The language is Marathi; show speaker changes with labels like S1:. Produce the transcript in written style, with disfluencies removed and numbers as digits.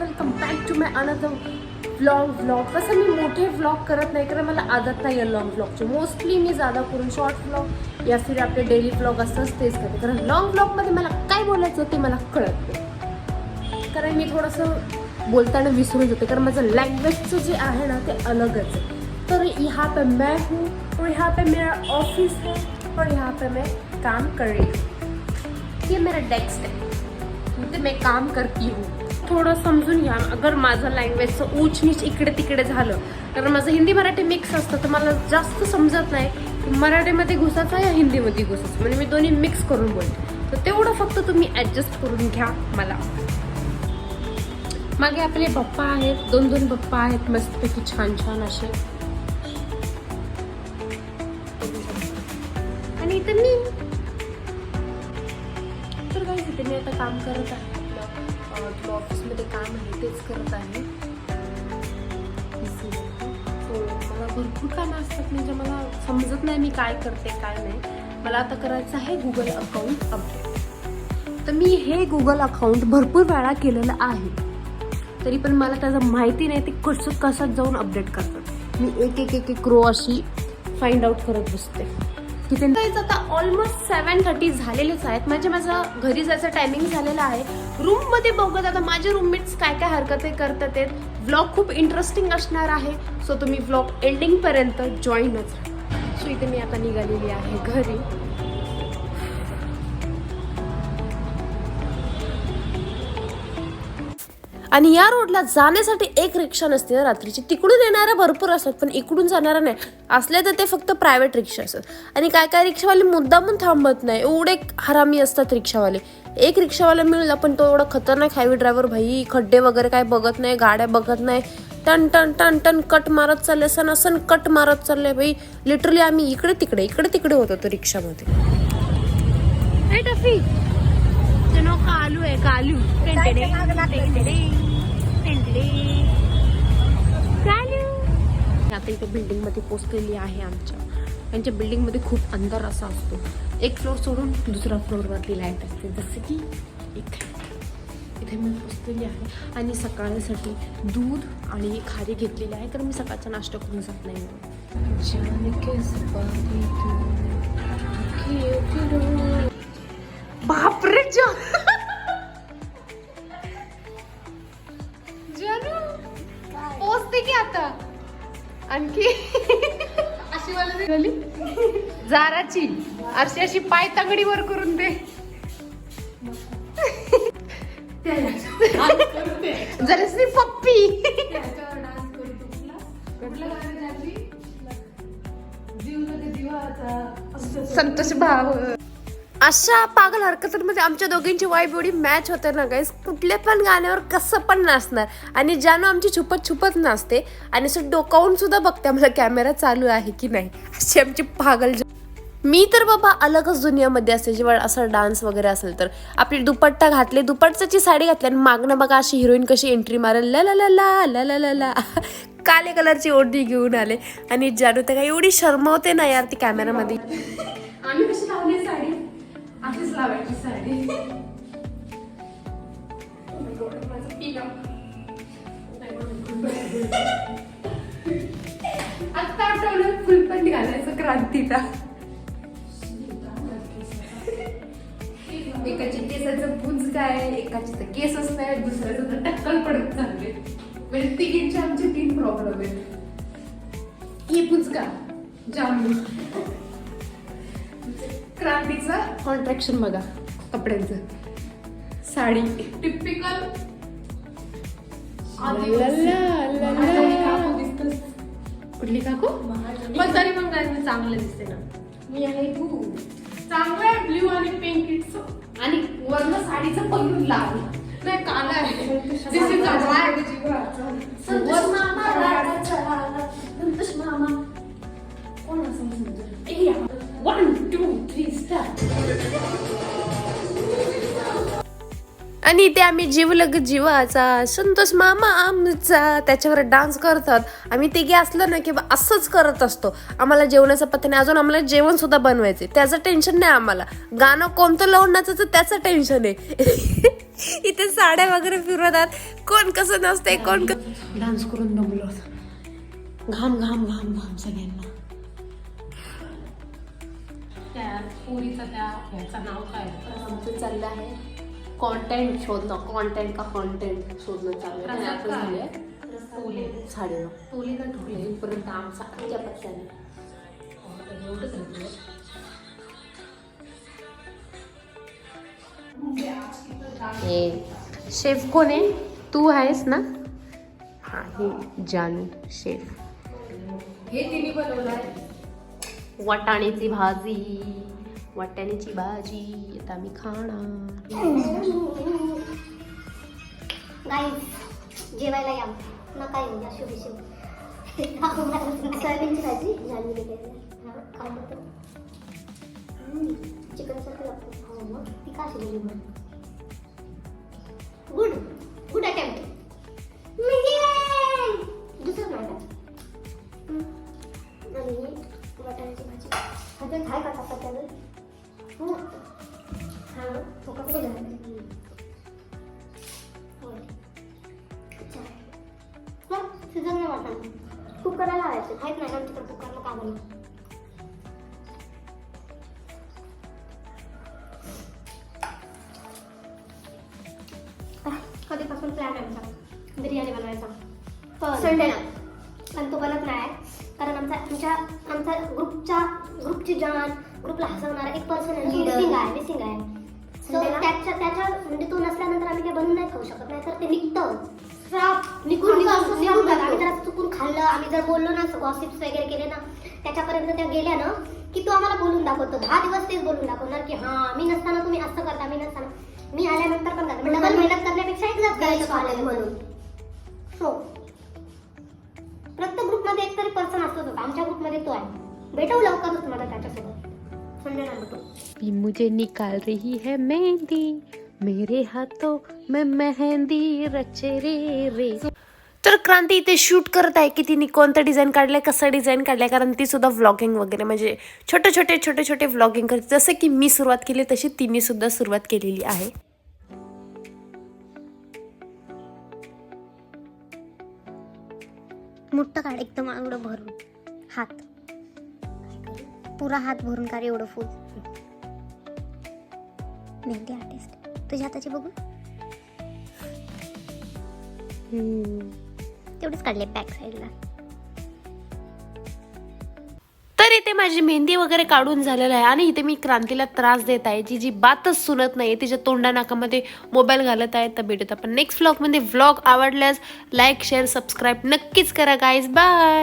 S1: Welcome back to my another vlog. कसं मी मोठे व्लॉग करत नाही कारण मला आदत नाही आहे लॉंग व्लॉगची. मोस्टली मी जादा करून शॉर्ट व्लॉग या फिर आपले डेली व्लॉग असंच तेच करते. कारण लॉंग व्लॉगमध्ये मला काय बोलायचं ते मला कळत नाही. कारण मी थोडंसं बोलताना विसरून जाते कारण माझं लँग्वेजचं जे आहे ना ते अलगच आहे. तर यहाँ पे मैं हूँ और यहाँ पे मेरा ऑफिस है और यहाँ पे मैं काम कर रही हूँ. ये मेरा डेस्क है, तो मैं काम करती हूँ. थोडं समजून घ्या. अगर माझं लँग्वेजचं ऊच नीच इकडे तिकडे झालं कारण माझं हिंदी मराठी मिक्स असतं तर मला जास्त समजत नाही मराठीमध्ये घुसायचं या हिंदीमध्ये घुसायचं. म्हणजे मी दोन्ही मिक्स करून बोलते. तर तेवढं फक्त तुम्ही ॲडजस्ट करून घ्या मला. मागे आपले पप्पा आहेत, दोन पप्पा आहेत मस्तपैकी छान छान असे. आणि इथं मी तर काय तिथे मी आता काम करत आहे. ऑफिसमध्ये काम आहे तेच करत आहे. मला भरपूर कामं असतात म्हणजे मला समजत नाही मी काय करते काय नाही. मला आता करायचं आहे गुगल अकाउंट अपडेट. तर मी हे गुगल अकाउंट भरपूर वेळा केलेलं आहे तरी पण मला त्याचं माहिती नाही ते कसं जाऊन अपडेट करतात. मी एक रो अशी फाइंड आउट करत बसते की त्यांचं आता ऑलमोस्ट 7:30 झालेलेच आहेत. म्हणजे माझं घरी जायचं टायमिंग झालेलं आहे. रूममध्ये बघत आता माझे रूममेट्स काय काय हरकती करतात आहेत. व्लॉग खूप इंटरेस्टिंग असणार आहे. सो तुम्ही व्लॉग एंडिंगपर्यंत जॉईनच राहा. सो इथे मी आता निघालेली आहे घरी. आणि या रोडला जाण्यासाठी एक रिक्षा नसते रात्रीची. तिकडून येणाऱ्या भरपूर असतात पण इकडून जाणारा नाही असले तर ते फक्त प्रायव्हेट रिक्षा असतात. आणि काय काय रिक्षावाले मुद्दामून थांबत नाही. एवढे हरामी असतात रिक्षावाले. एक रिक्षावाला मिळला पण तो एवढा खतरनाक हायवे ड्रायव्हर भाई. खड्डे वगैरे काय बघत नाही, गाड्या बघत नाही. टन टन टन टन कट मारत चालले, सण कट मारत चालले भाई. लिटरली आम्ही इकडे तिकडे होत होतो रिक्षामध्ये. हे टफी कालू आहे कालू. आता इथे बिल्डिंग मध्ये पोहोचलेली आहे. त्यांच्या बिल्डिंग मध्ये खूप अंधार असा असतो. एक फ्लोर सोडून दुसऱ्या फ्लोअरवरती लाईट असते. जसं की इथे मी पोहोचलेली आहे. आणि सकाळसाठी दूध आणि खारी घेतलेली आहे कारण मी सकाळचा नाश्ता करून जात नाही. बापरे पोचते की आता आणखी अशी वाली जाराची अशी पाय तांगडीवर करून दे. जराशी पप्पी संतोष भाव. अशा पागल हरकतांमध्ये आमच्या दोघींची वाईब एवढी मॅच होते ना गाईस. कुठल्या पण गाण्यावर कसं पण नाचणार. आणि जानू आमची छुपत नाचते आणि असं डोकावून सुद्धा बघते आम्हाला कॅमेरा चालू आहे की नाही. अशी आमची पागल. मी तर बाबा अलगच दुनियामध्ये असते. जेव्हा असं डान्स वगैरे असेल तर आपली दुपट्टा घातले, दुपट्ट्याची साडी घातली आणि मागणं बघा अशी हिरोईन कशी एंट्री मारेल ला ला ला ला ला ला ला. काले कलरची ओढणी घेऊन आले आणि जानू तर काय एवढी शर्मवते ना यार ती कॅमेरामध्ये. आम्ही कशी लावली साडी अशीच लावायची साडी. आता आठवलं फुलपण घालायचं क्रांतीला. एकाची केसाचं पुंज काय, एकाची तर केसच नाही, दुसऱ्याचं तर टक्कल पडत चालले. म्हणजे तिघींचे आमचे 3 प्रॉब्लेम आहेत. ही पुंजका जांभू. क्रांतीचा कॉन्ट्रॅक्शन बघा कपड्यांचं. साडी टिपिकल. कुठली काकू पण तरी पण काय चांगलं दिसते ना. मी आहे तू चांगलं आहे. ब्ल्यू आणि पिंक इट्स. आणि वर्ण साडीचं पल्लू लाल नाही काला आहे. संतोष मामा कोण असं 1 2 3 स्टार्ट. आणि इथे आम्ही जीवलग जीवाचा संतोष मामा आमचा त्याच्यावर डान्स करतात. आम्ही तिघे असलो ना की असंच करत असतो. आम्हाला जेवणाचं पत्ता नाही, अजून आम्हाला जेवण सुद्धा बनवायचे, त्याचं टेन्शन नाही आम्हाला. गाणं कोणतं लावून नाचायचं त्याचं टेन्शन आहे. इथे साड्या वगैरे फिरवतात, कोण कसं नसते, कोण डान्स करून दमलो. घाम घाम घाम घाम सगळ्यांना.
S2: नाव काय
S1: आमचं चाललं आहे कॉन्टेंट शोधणं, कॉन्टेंट शोधणं चालू आहे. साडे टोले का ठोले पर्यंत आमचा आजच्या पत्त्याने. शेफ कोण आहे? तू आहेस ना? हा, हे जानू शेफ. हे तिने बनवलं आहे वाटाण्याची भाजी. आता आम्ही खाणार.
S3: गाईस जेवायला या, नका येऊ या शुभ सोयाबीनची भाजी झाली चिकन सारखं लागतं. मग ती का शिजली? Good good attempt. दुसरं नाही आणि वाटाण्याची भाजी अजून काय का त्यावर. हो हा तो कपडे घालायचे. शिजन नाही वाटणार. कुकरला लावायचं माहीत नाही आमच्याकडे कुकरला का बनवलं. कधीपासून प्लॅन आहे आमचा बिर्याणी बनवायचा संडेला, पण तो बनत नाही कारण आमच्या ग्रुपची जान ग्रुपला हसवणारा एक पर्सन मिसिंग आहे. सो त्याच्या म्हणजे तो नसल्यानंतर आम्ही काही बनवून नाही खाऊ शकत. नाही तर ते निघतं निघून जातं. आम्ही जर चुकून खाल्लं, आम्ही जर बोललो ना, गॉसिप्स वगैरे केले ना, त्याच्यापर्यंत त्या गेल्या ना की तो आम्हाला बोलून दाखवतो. 10 दिवस तेच बोलून दाखवणार की हां मी नसताना तुम्ही असं करता, मी नसताना मी आल्यानंतर पण करता. डबल मेहनत करण्यापेक्षा एकदाच करायचं आलेलं म्हणून. सो प्रत्येक ग्रुपमध्ये एक तरी पर्सन असतोच. आमच्या ग्रुपमध्ये तो आहे. भेटू लवकरच तुम्हाला त्याच्यासोबत. संडेला भेटू.
S1: मुझे निकाल रही है मेहंदी, मेरे हाथों में मेहंदी रचे रे. तर क्रांती इथे शूट करत आहे की तिने कोणतं डिझाईन काढलंय, कसं डिझाईन काढलंय, कारण ती सुद्धा व्लॉगिंग वगैरे म्हणजे छोटे छोटे व्लॉगिंग करते. जसं की मी सुरुवात केली तशी तिने सुद्धा सुरुवात केलेली आहे.
S3: मोठं काढ एकदम एवढं भरून हात, पुरा हात भरून काढ एवढं फुल. मेहंदी आर्टिस्ट तुझ्या हाताची बघू. तेवढंच काढले बॅक साईडला.
S1: तर इथे माझी मेहंदी वगैरे काढून झालेलं आहे आणि इथे मी क्रांतीला त्रास देत आहे. जी बातच सुनत नाही, तिच्या तोंडा नाकामध्ये मोबाईल घालत आहे. तर भेटत आपण नेक्स्ट व्लॉगमध्ये. व्लॉग आवडल्यास लाईक शेअर सबस्क्राईब नक्कीच करा गाईज. बाय.